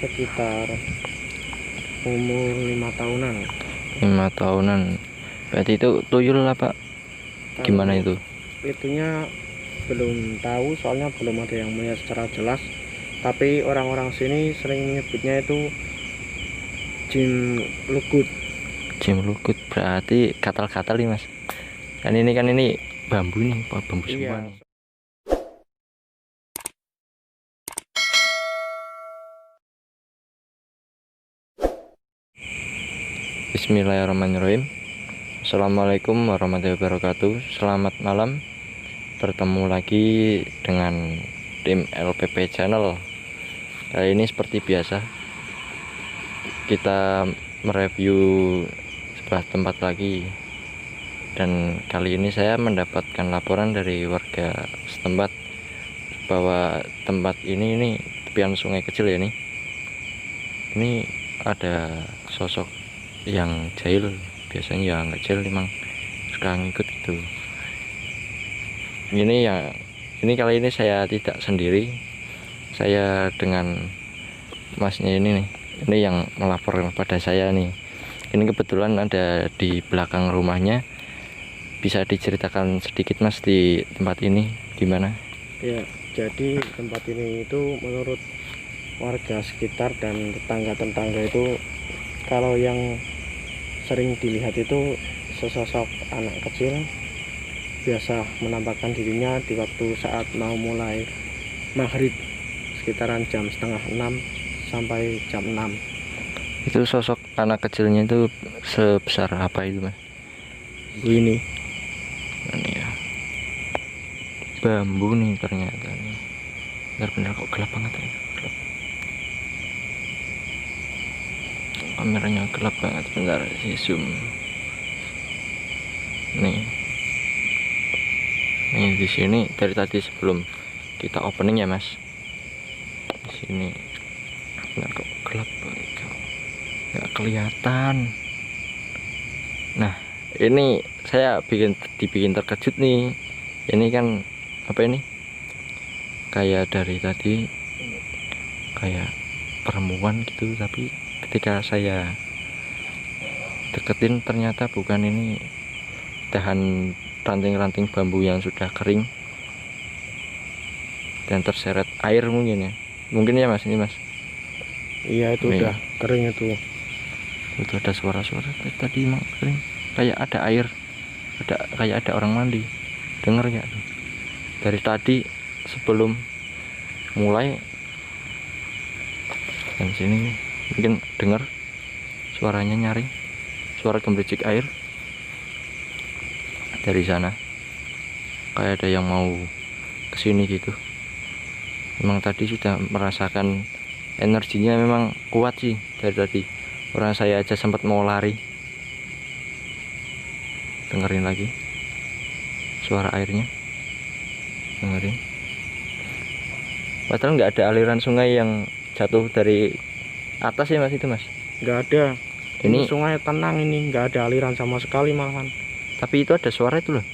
sekitar umur 5 tahunan. 5 tahunan. Berarti itu tuyul apa gimana itu? Itunya belum tahu, soalnya belum ada yang melihat secara jelas, tapi orang-orang sini sering menyebutnya itu jin lugut. Jin lugut berarti gatal-gatal nih mas. Kan ini bambu nih, bambu semua Iya. nih. Bismillahirrahmanirrahim. Assalamualaikum warahmatullahi wabarakatuh. Selamat malam. Bertemu lagi dengan tim LPP Channel. Kali ini seperti biasa kita mereview sebuah tempat lagi. Dan kali ini saya mendapatkan laporan dari warga setempat bahwa tempat ini tepian sungai kecil ya nih. Ini ada sosok yang jahil, biasanya ya nggak jahil, emang suka ngikut gitu. Ini kali ini saya tidak sendiri, saya dengan masnya ini nih. Ini yang melapor pada saya nih. Ini kebetulan ada di belakang rumahnya. Bisa diceritakan sedikit mas di tempat ini gimana? Ya, jadi tempat ini itu menurut warga sekitar dan tetangga-tetangga itu, kalau yang sering dilihat itu sesosok anak kecil biasa menampakkan dirinya di waktu saat mau mulai maghrib, sekitaran jam setengah 6 sampai jam 6. Itu sosok anak kecilnya itu sebesar apa itu mas? Ini Ini ya, bambu nih ternyata nih. Benar-benar kok gelap banget ya, gelap. Kameranya gelap banget, bentar si zoom. Nih di sini dari tadi sebelum kita opening ya mas, di sini benar kok gelap banget, nggak kelihatan. Nah ini saya dibikin terkejut nih. Ini kan apa ini, kayak dari tadi kayak perempuan gitu, tapi ketika saya deketin ternyata bukan. Ini dahan ranting-ranting bambu yang sudah kering dan terseret air mungkin ya mas. Ini mas, iya itu nih, udah kering itu. itu ada suara-suara tadi emang kering, kayak ada air, kayak ada orang mandi. Dengar nggak tuh? Dari tadi sebelum mulai dan sini mungkin dengar suaranya nyaring, suara gemericik air dari sana, kayak ada yang mau kesini gitu. Memang tadi sudah merasakan energinya, memang kuat sih dari tadi. Orang saya aja sempat mau lari. Dengerin lagi suara airnya, dengerin. Padahal nggak ada aliran sungai yang jatuh dari atas ya mas, itu mas? Nggak ada. Ini sungai tenang, ini nggak ada aliran sama sekali malahan. tapi itu ada suara itu loh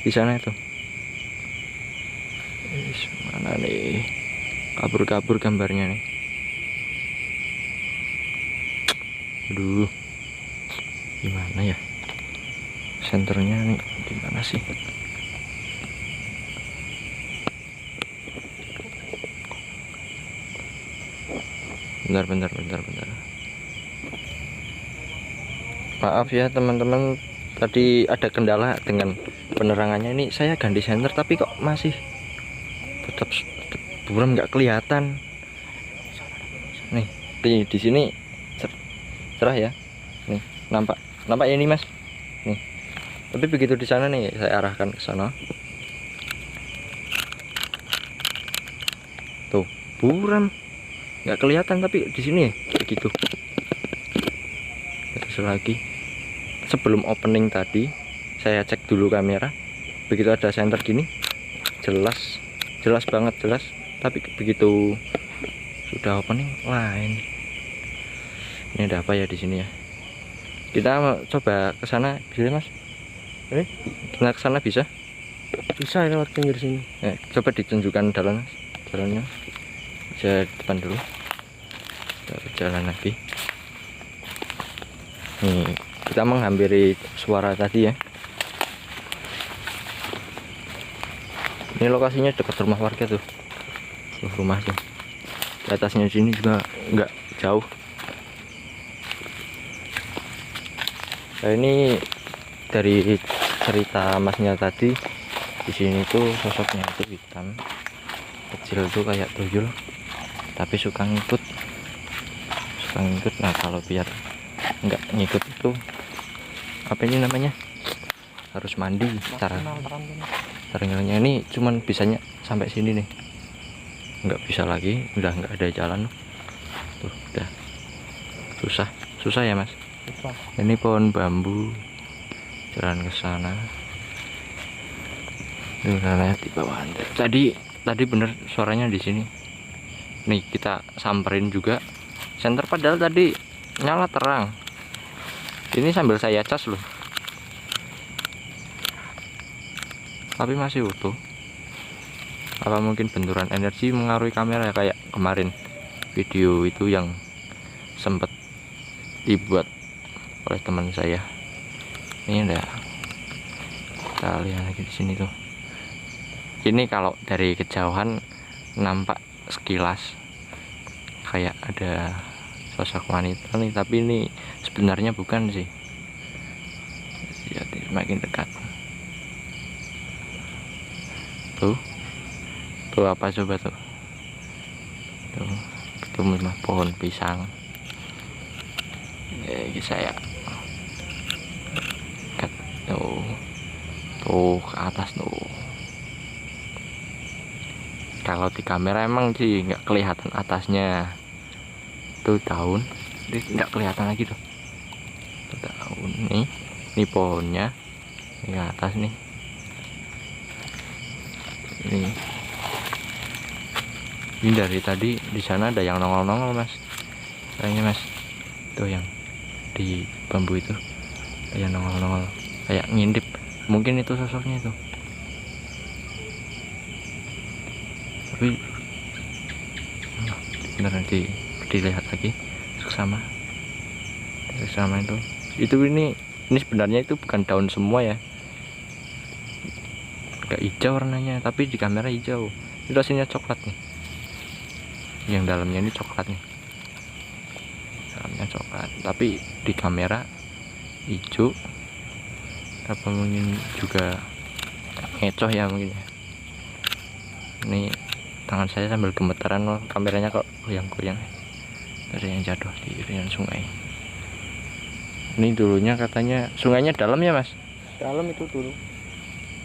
di sana itu. Mana nih, kabur-kabur gambarnya nih. Aduh, gimana ya senternya nih, gimana sih? Bentar. Maaf ya teman-teman, tadi ada kendala dengan penerangannya. Ini saya ganti senter tapi kok masih tetap buram, nggak kelihatan. Nih di sini cerah ya. Nih nampak ya ini mas. Nih, tapi begitu di sana nih, saya arahkan ke sana. Tuh buram, nggak kelihatan, tapi di sini begitu. Terus lagi sebelum opening tadi saya cek dulu kamera, begitu ada senter gini jelas banget, jelas. Tapi begitu sudah opening lain. Ini ada apa ya di sini ya? Kita coba ke sana bisa mas? Kita ke sana bisa? Bisa lewat pinggir sini. Coba ditunjukkan jalannya. Bisa di depan dulu. Kita berjalan lagi. Nih, kita menghampiri suara tadi ya. Ini lokasinya dekat rumah warga tuh. Tuh rumah tuh. Di atasnya sini juga nggak jauh. Nah, ini dari cerita masnya tadi, di sini tuh sosoknya itu hitam, kecil tuh kayak tuyul, tapi suka ngikut. Nah kalau biar nggak ngikut itu apa ini namanya, harus mandi. Cara ini cuman bisanya sampai sini nih, nggak bisa lagi, udah nggak ada jalan tuh, udah susah ya mas. Ini pohon bambu, jalan ke sana. Tuh lihat di bawah. Tadi bener suaranya di sini. Nih kita samperin juga. Senter padahal tadi nyala terang. Ini sambil saya cas loh. Tapi masih utuh. Apa mungkin benturan energi mengaruhi kamera ya, kayak kemarin video itu yang sempat dibuat oleh teman saya. Ini udah kita lihat lagi di sini tuh. Ini kalau dari kejauhan nampak sekilas kayak ada sosok wanita nih, tapi ini sebenarnya bukan sih. Lihat semakin dekat. Tuh apa coba tuh? Tuh mah pohon pisang. Saya tuh ke atas tuh. Kalau di kamera emang sih nggak kelihatan atasnya. Tuh daun, nggak kelihatan lagi tuh. Tuh daun nih pohonnya, di atas nih. Ini dari tadi di sana ada yang nongol-nongol mas. Kayaknya mas, tuh yang di bambu itu ada yang nongol-nongol, kayak ngintip. Mungkin itu sosoknya itu. Tapi beneran dilihat lagi seksama itu ini sebenarnya itu bukan daun semua ya, agak hijau warnanya, tapi di kamera hijau. Itu aslinya coklat nih, yang dalamnya ini coklat nih, dalamnya coklat, tapi di kamera hijau. Apa mungkin juga ngecoh ya mungkin ya. Ini tangan saya sambil gemetaran loh, kameranya kok goyang-goyang. Ada yang jatuh di irian sungai. Ini dulunya katanya sungainya dalam ya mas? Dalam itu dulu.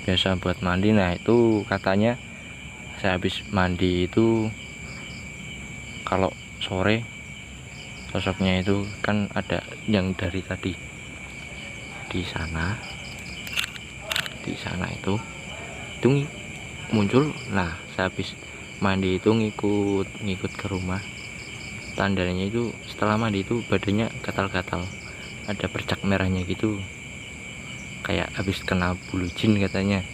Biasa buat mandi. Nah itu katanya saya habis mandi itu, kalau sore sosoknya itu kan ada yang dari tadi di sana itu muncul. Nah saya habis mandi itu ngikut ke rumah. Tandanya itu setelah mandi itu badannya gatal-gatal, ada bercak merahnya gitu, kayak habis kena bulu jin katanya.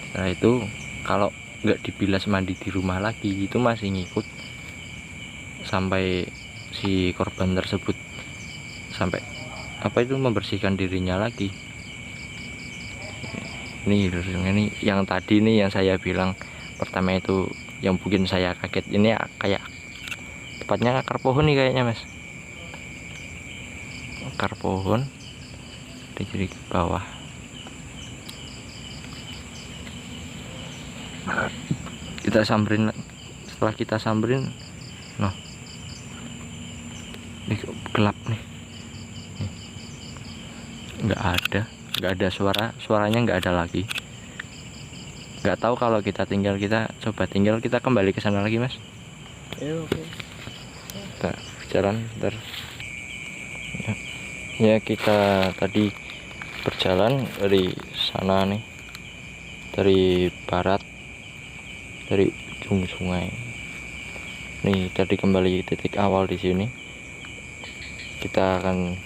Setelah itu kalau nggak dibilas mandi di rumah lagi itu masih ngikut sampai si korban tersebut sampai membersihkan dirinya lagi. Ini yang tadi nih yang saya bilang pertama itu, yang bikin saya kaget ini kayak tepatnya akar pohon nih kayaknya mas, akar pohon di bawah. Kita samperin, setelah kita samperin noh, ini gelap nih, nggak ada suaranya nggak ada lagi. Nggak tahu kalau kita coba tinggal kita kembali ke sana lagi mas. Oke. Kita jalan ntar ya, kita tadi berjalan dari sana nih, dari barat, dari ujung sungai nih. Tadi kembali titik awal di sini. Kita akan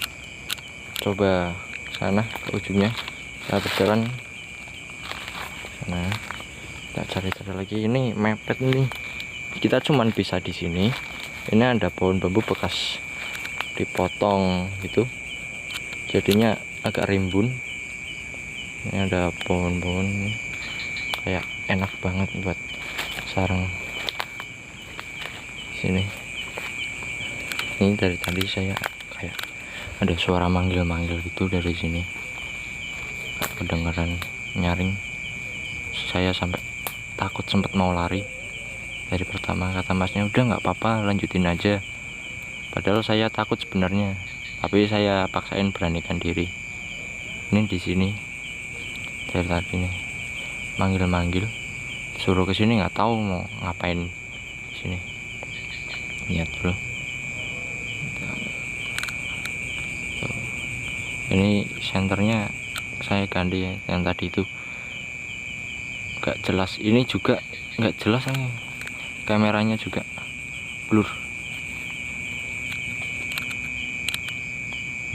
coba sana ke ujungnya. Kita berjalan sana, kita cari lagi. Ini mepet nih, kita cuman bisa di sini Ini ada pohon bambu bekas dipotong gitu, jadinya agak rimbun. Ini ada pohon-pohon kayak enak banget buat sarang sini. Ini dari tadi saya kayak ada suara manggil-manggil gitu dari sini, kedengaran nyaring. Saya sampai takut, sempat mau lari. Dari pertama kata masnya udah nggak apa-apa, lanjutin aja. Padahal saya takut sebenarnya, tapi saya paksain beranikan diri. Ini di sini dari tadi nih manggil-manggil, suruh ke sini nggak tahu mau ngapain di sini. Lihat dulu. Ini senternya saya ganti ya, yang tadi itu nggak jelas. Ini juga nggak jelas nih, kameranya juga blur.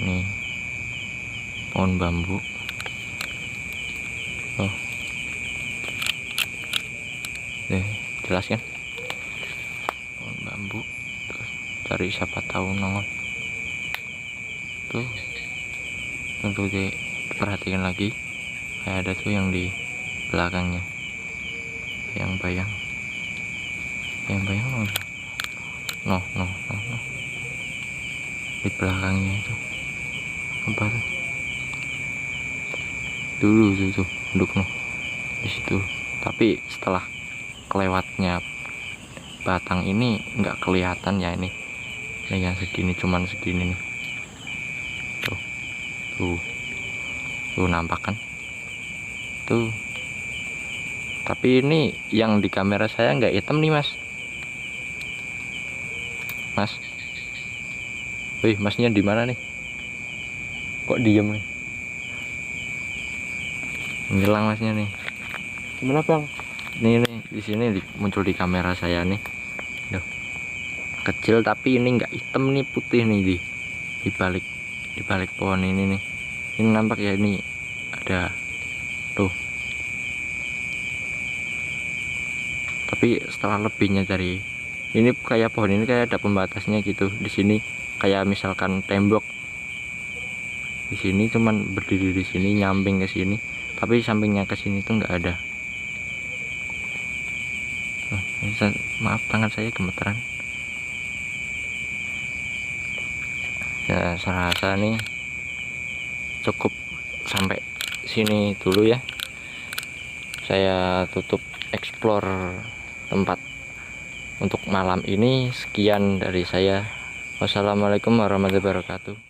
Nih pohon bambu. Oh, jelas kan? Pohon bambu. Cari siapa tahu nongol. Tuh, tentu diperhatikan lagi. Kayak ada tuh yang di belakangnya, bayang-bayang. No. Di belakangnya itu apa tuh? Dulu tuh duduk no di situ. Tapi setelah kelewatnya batang ini nggak kelihatan ya ini yang segini, cuman segini nih. Tuh nampak kan? Tuh. Tapi ini yang di kamera saya nggak hitam nih mas. Wih, masnya di mana nih? Kok diem nih? Ngilang masnya nih. Gimana bang? Nih di sini muncul di kamera saya nih. Duh. Kecil tapi ini nggak hitam nih, putih nih di balik pohon ini nih. Ini nampak ya, ini ada tuh. Tapi setelah lebihnya dari ini, kayak pohon ini kayak ada pembatasnya gitu. Di sini kayak misalkan tembok. Di sini cuman berdiri di sini, nyamping ke sini, tapi sampingnya ke sini tuh nggak ada. Maaf, tangan saya gemeteran. Ya, saya rasa nih cukup sampai sini dulu ya. Saya tutup explore tempat untuk malam ini. Sekian dari saya. Wassalamualaikum warahmatullahi wabarakatuh.